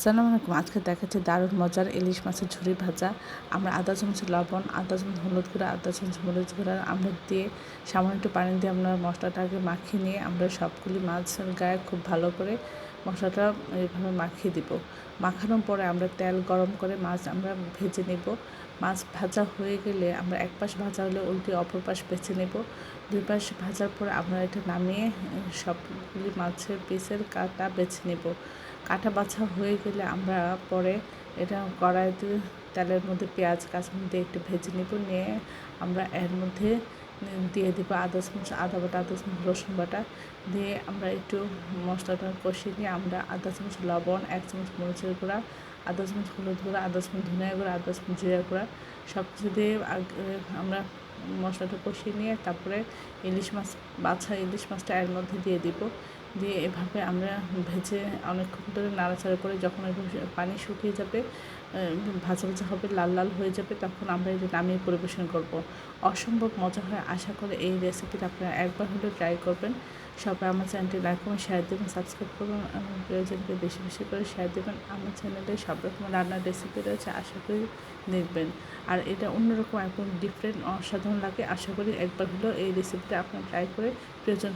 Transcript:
আসসালামু আলাইকুম। আজকে দেখাচ্ছি দারুণ মজার ইলিশ মাছের ঝুরি ভাজা। আমরা আধা চামচ লবণ, আধা চামচ হলুদ গুঁড়া, আধা চামচ মরিচ গুঁড়া আমরা দিয়ে সামান্য একটু পানি দিয়ে আমরা মশলাটাকে মাখিয়ে নিয়ে আমরা সবগুলি মাছের গায়ে খুব ভালো করে মশলাটা এইভাবে মাখিয়ে দিব। মাখানোর পরে আমরা তেল গরম করে মাছ আমরা ভেজে নেব। মাছ ভাজা হয়ে গেলে আমরা এক পাশ ভাজা হলে উল্টে অপর পাশ বেছে নেব। দুই পাশ ভাজার পরে আমরা এটা নামিয়ে সবগুলি মাছের পিসের কাটা বেছে নেব। কাটা বাছা হয়ে গেলে আমরা পরে এটা কড়াইতে তেলের মধ্যে পেঁয়াজ কাঁচামরিচ দিয়ে একটু ভেজে নেব। নিয়ে আমরা এর মধ্যে দিয়ে দেবো আদা চামচ আদা বাটা, আদা চামচ রসুন বাটা দিয়ে আমরা একটু মশলাটা কষিয়ে নিয়ে আমরা আধা চামচ লবণ, 1 চামচ মরিচের গুঁড়া, আধা চামচ হলুদ গুঁড়া, আধা চামচ ধনিয়া গুঁড়া, আধা চামচ জিরা গুঁড়া সব কিছু দিয়ে আমরা মশলাটা কষিয়ে নিয়ে তারপরে বাছা ইলিশ মাছটা এর মধ্যে দিয়ে দিব। দিয়ে এভাবে আমরা ভেজে অনেকক্ষণ ধরে নাড়াচাড়া করে যখন পানি শুকিয়ে যাবে, ভাজা ভাজা হবে, লাল লাল হয়ে যাবে, তখন আমরা এটা নামিয়ে পরিবেশন করব। অসম্ভব মজা হয়। আশা করি এই রেসিপিটা আপনারা একবার হলেও ট্রাই করবেন। সবাই আমার চ্যানেলটি লাইক করুন, শেয়ার দেবেন, সাবস্ক্রাইব করুন, আমার প্রিয়জনকে বেশি বেশি করে শেয়ার দেবেন। আমার চ্যানেলে সব রকম রান্নার রেসিপি রয়েছে, আশা করি দেখবেন। আর এটা অন্যরকম একদম ডিফারেন্ট অসাধারণ লাগে। আশা করি একবার হলেও এই রেসিপিটা আপনারা ট্রাই করে প্রিয়জন